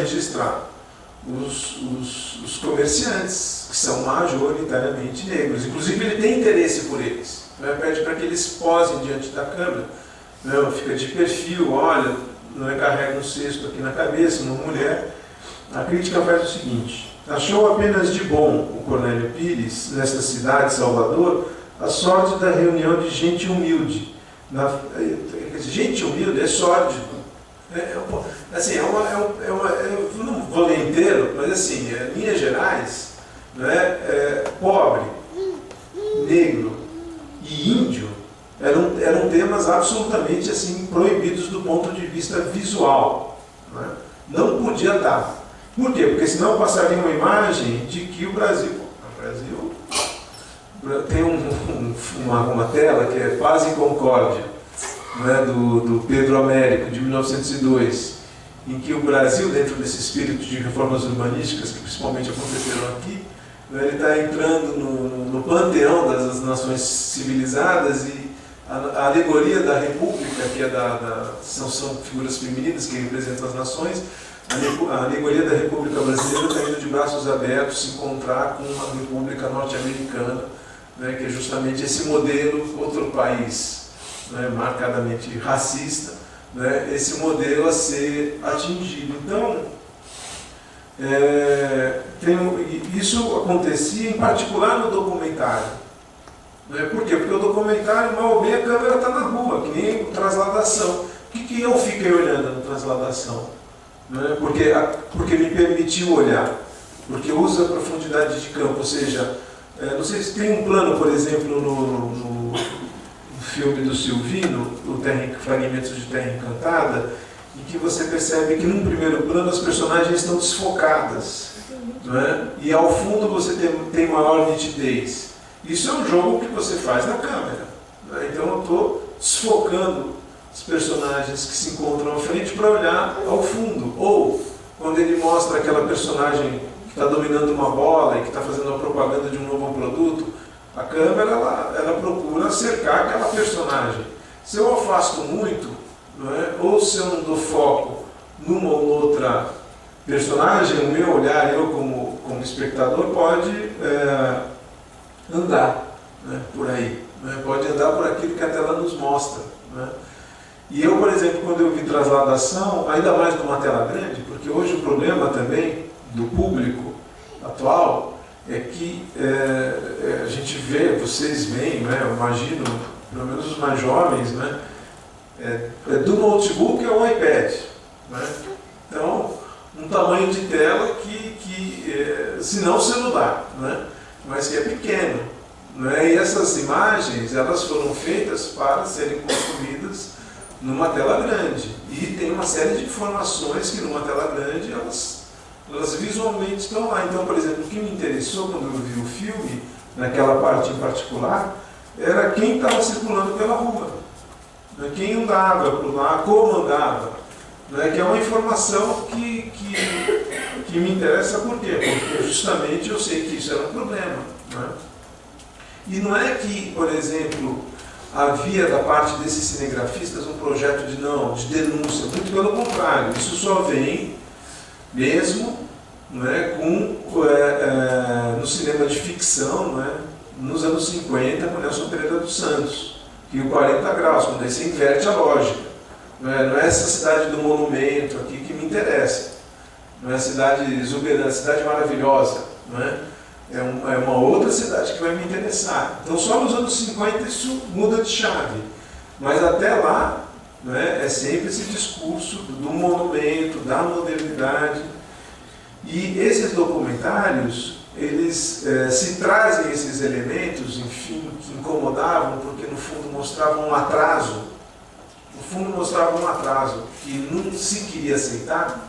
registrar os comerciantes, que são majoritariamente negros. Inclusive, ele tem interesse por eles. Né? Pede para que eles posem diante da câmera. Não, fica de perfil, olha, não é, carrega um cesto aqui na cabeça, uma mulher. A crítica faz o seguinte: achou apenas de bom o Cornélio Pires, nesta cidade, Salvador, a sorte da reunião de gente humilde. Gente humilde é sórdido. Assim, eu não vou ler inteiro, mas assim, em linhas gerais, pobre, negro e índio eram temas absolutamente assim, proibidos do ponto de vista visual. Não podia dar. Por quê? Porque senão passaria uma imagem de que o Brasil tem uma tela que é Paz e Concórdia, do Pedro Américo, de 1902, em que o Brasil, dentro desse espírito de reformas urbanísticas que principalmente aconteceram aqui, ele está entrando no panteão das nações civilizadas, e a alegoria da República, que são figuras femininas que representam as nações, a alegoria da República Brasileira está indo de braços abertos se encontrar com uma República norte-americana, que é justamente esse modelo, outro país marcadamente racista, esse modelo a ser atingido. Então, isso acontecia em particular no documentário. Por quê? Porque o documentário, mal ou bem, a câmera está na rua, que nem Transladação. O que eu fiquei olhando no Transladação? Porque me permitiu olhar, porque usa profundidade de campo, ou seja, não sei se tem um plano, por exemplo, no filme do Silvino, o Fragmentos de Terra Encantada, em que você percebe que num primeiro plano as personagens estão desfocadas, e ao fundo você tem maior nitidez. Isso é um jogo que você faz na câmera. Então eu estou desfocando os personagens que se encontram à frente para olhar ao fundo. Ou quando ele mostra aquela personagem que está dominando uma bola e que está fazendo a propaganda de um novo produto, a câmera ela procura cercar aquela personagem. Se eu afasto muito, ou se eu não dou foco numa ou outra personagem, o meu olhar, eu como espectador, pode andar por aí, pode andar por aquilo que a tela nos mostra. E eu, por exemplo, quando eu vi Transladação, ainda mais numa tela grande, porque hoje o problema também do público atual é que a gente vê, vocês veem, eu imagino, pelo menos os mais jovens, do notebook ao iPad. Então, um tamanho de tela se não celular, mas que é pequeno. E essas imagens, elas foram feitas para serem consumidas numa tela grande. E tem uma série de informações que numa tela grande elas visualmente estão lá. Então, por exemplo, o que me interessou quando eu vi o filme, naquela parte em particular, era quem estava circulando pela rua, quem andava por lá, como andava, que é uma informação que me interessa. Por quê? Porque justamente eu sei que isso era um problema. E não é que, por exemplo, havia da parte desses cinegrafistas um projeto de denúncia, muito pelo contrário, isso só vem mesmo no cinema de ficção, nos anos 50, com Nelson Pereira dos Santos, e o 40 graus, quando aí você inverte a lógica. Não é essa cidade do monumento aqui que me interessa, não é a cidade exuberante, a cidade maravilhosa, é uma outra cidade que vai me interessar. Então só nos anos 50 isso muda de chave, mas até lá é sempre esse discurso do monumento, da modernidade. E esses documentários, eles se trazem esses elementos, enfim, que incomodavam, porque no fundo mostravam um atraso, que não se queria aceitar.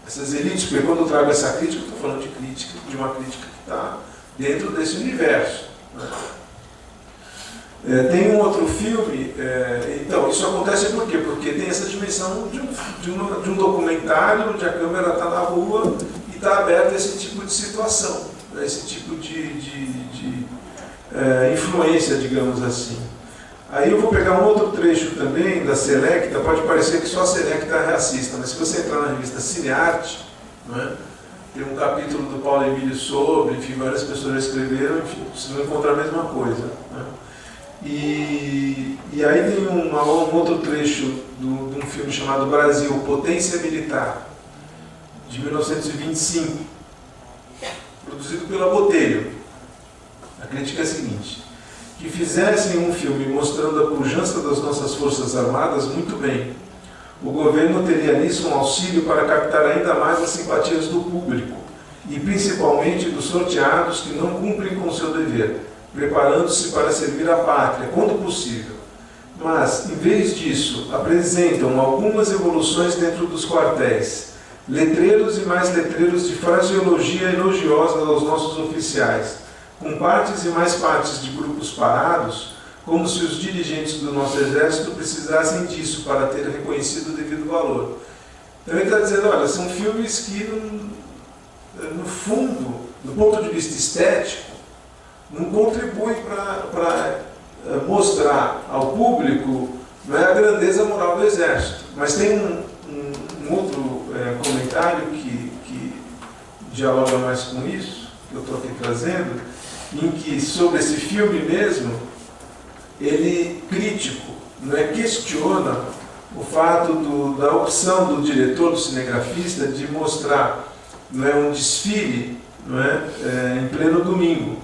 Essas elites, porque quando eu trago essa crítica, eu estou falando de uma crítica que está dentro desse universo. Tem um outro filme, então, isso acontece por quê? Porque tem essa dimensão de um documentário onde a câmera está na rua e está aberta a esse tipo de situação, esse tipo de influência, digamos assim. Aí eu vou pegar um outro trecho também da Selecta, pode parecer que só a Selecta é racista, mas se você entrar na revista Cinearte, né, tem um capítulo do Paulo Emílio sobre, enfim, várias pessoas já escreveram, enfim, vocês vão encontrar a mesma coisa. Né? E aí tem um outro trecho de um filme chamado Brasil, Potência Militar, de 1925, produzido pela Botelho. A crítica é a seguinte: que fizessem um filme mostrando a pujança das nossas Forças Armadas, muito bem. O governo teria nisso um auxílio para captar ainda mais as simpatias do público, e principalmente dos sorteados que não cumprem com seu dever, preparando-se para servir a pátria, quando possível. Mas, em vez disso, apresentam algumas evoluções dentro dos quartéis, letreiros e mais letreiros de fraseologia elogiosa aos nossos oficiais, com partes e mais partes de grupos parados, como se os dirigentes do nosso exército precisassem disso para ter reconhecido o devido valor. Então ele está dizendo, olha, são filmes que, no fundo, do ponto de vista estético, não contribuem para mostrar ao público, não é, a grandeza moral do exército. Mas tem um outro comentário que dialoga mais com isso, que eu estou aqui trazendo, em que, sobre esse filme mesmo, ele, crítico, não é, questiona o fato da opção do diretor, do cinegrafista, de mostrar, não é, um desfile, não é, em pleno domingo.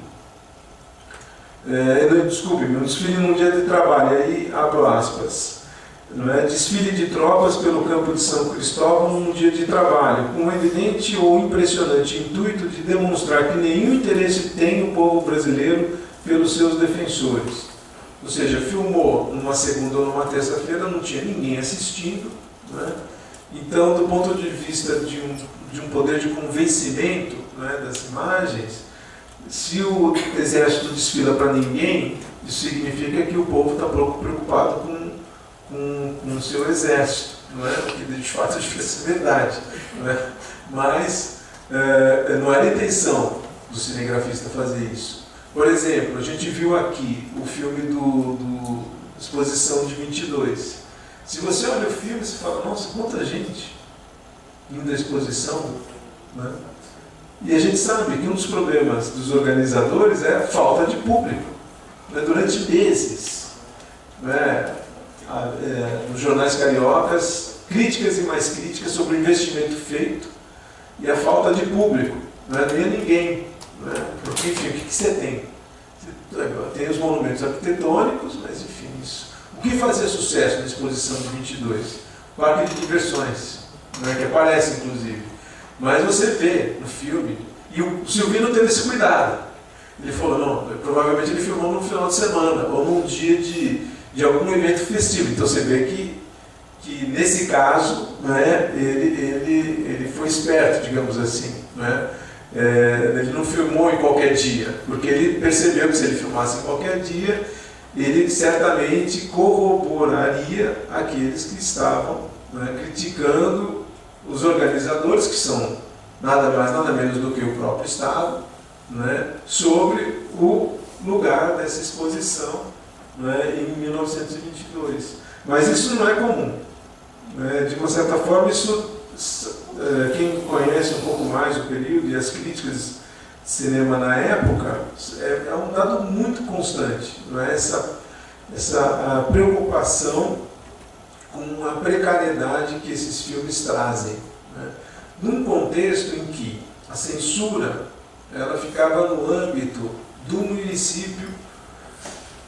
Desculpe-me, um desfile num dia de trabalho, aí abro aspas. Não é, desfile de tropas pelo campo de São Cristóvão num dia de trabalho, com um evidente ou impressionante intuito de demonstrar que nenhum interesse tem o povo brasileiro pelos seus defensores. Ou seja, filmou numa segunda ou numa terça-feira, não tinha ninguém assistindo. Né? Então, do ponto de vista de um poder de convencimento, né, das imagens, se o exército desfila para ninguém, isso significa que o povo está pouco preocupado com o seu exército, não é? O que de fato devia ser verdade. Não é? Mas não era a intenção do cinegrafista fazer isso. Por exemplo, a gente viu aqui o filme do Exposição de 22. Se você olha o filme, você fala, nossa, quanta gente indo à exposição. Né? E a gente sabe que um dos problemas dos organizadores é a falta de público. Né? Durante meses, né? Nos jornais cariocas, críticas e mais críticas sobre o investimento feito e a falta de público. Não é nem a ninguém. Né? Porque, enfim, o que você tem? Tem os monumentos arquitetônicos, mas, enfim, isso. O que fazia sucesso na exposição de 22? O parque de diversões, né? Que aparece, inclusive. Mas você vê no filme, e o Silvino teve esse cuidado. Ele falou, não, provavelmente ele filmou no final de semana, ou num dia de algum evento festivo. Então você vê que nesse caso, né, ele foi esperto, digamos assim. Né? Ele não filmou em qualquer dia, porque ele percebeu que se ele filmasse em qualquer dia, ele certamente corroboraria aqueles que estavam, né, criticando os organizadores, que são nada mais, nada menos do que o próprio Estado, né, sobre o lugar dessa exposição, né, em 1922. Mas isso não é comum. Né? De uma certa forma, isso, quem conhece um pouco mais o período e as críticas de cinema na época, é um dado muito constante. Não é? Essa preocupação com a precariedade que esses filmes trazem. Né? Num contexto em que a censura ela ficava no âmbito do município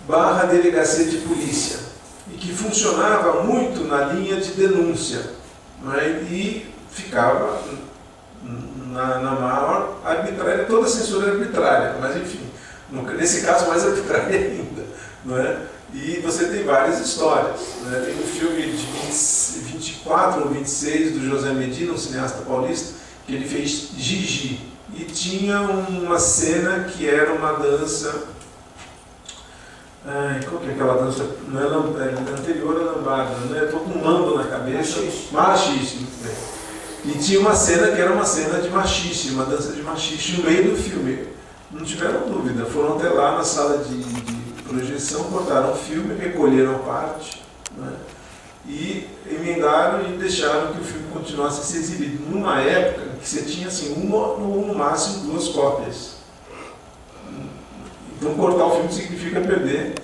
/ delegacia de polícia, e que funcionava muito na linha de denúncia, né? E ficava na maior arbitrária, toda censura é arbitrária, mas enfim, nesse caso mais arbitrária ainda. Né? E você tem várias histórias. Né? Tem um filme de 24 ou 26 do José Medina, um cineasta paulista, que ele fez Gigi, e tinha uma cena que era uma dança. Qual que é aquela dança? Não é anterior à lambada, né? Estou com um mambo na cabeça. Machixe, muito bem. E tinha uma cena que era uma cena de machixe, uma dança de machixe no meio do filme. Não tiveram dúvida, foram até lá na sala de projeção, cortaram o filme, recolheram a parte, né, e emendaram e deixaram que o filme continuasse a ser exibido numa época que você tinha assim, uma ou no máximo 2 cópias. Então cortar o filme significa perder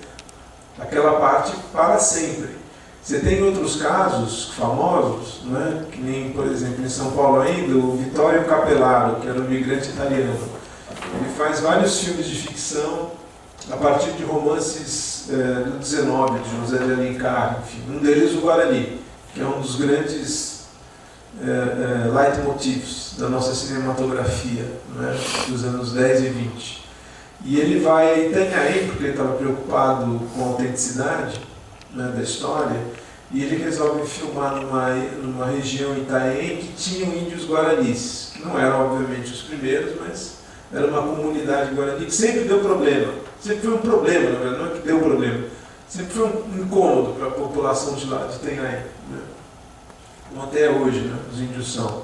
aquela parte para sempre. Você tem outros casos famosos, né, que nem, por exemplo, em São Paulo ainda, o Vittorio Capellaro, que era um imigrante italiano. Ele faz vários filmes de ficção a partir de romances do 19, de José de Alencar, enfim. Um deles, o Guarani, que é um dos grandes leitmotivs da nossa cinematografia, né, dos anos 10 e 20. E ele vai a Itanhaém, porque ele estava preocupado com a autenticidade, né, da história, e ele resolve filmar numa região em Itanhaém que tinham índios guaranis, que não eram, obviamente, os primeiros, mas era uma comunidade guarani que sempre deu problema. Sempre foi um problema, na verdade, não é que deu problema. Sempre foi um incômodo para a população de lá, de Itanhaém, né? Como até hoje, né, os índios são.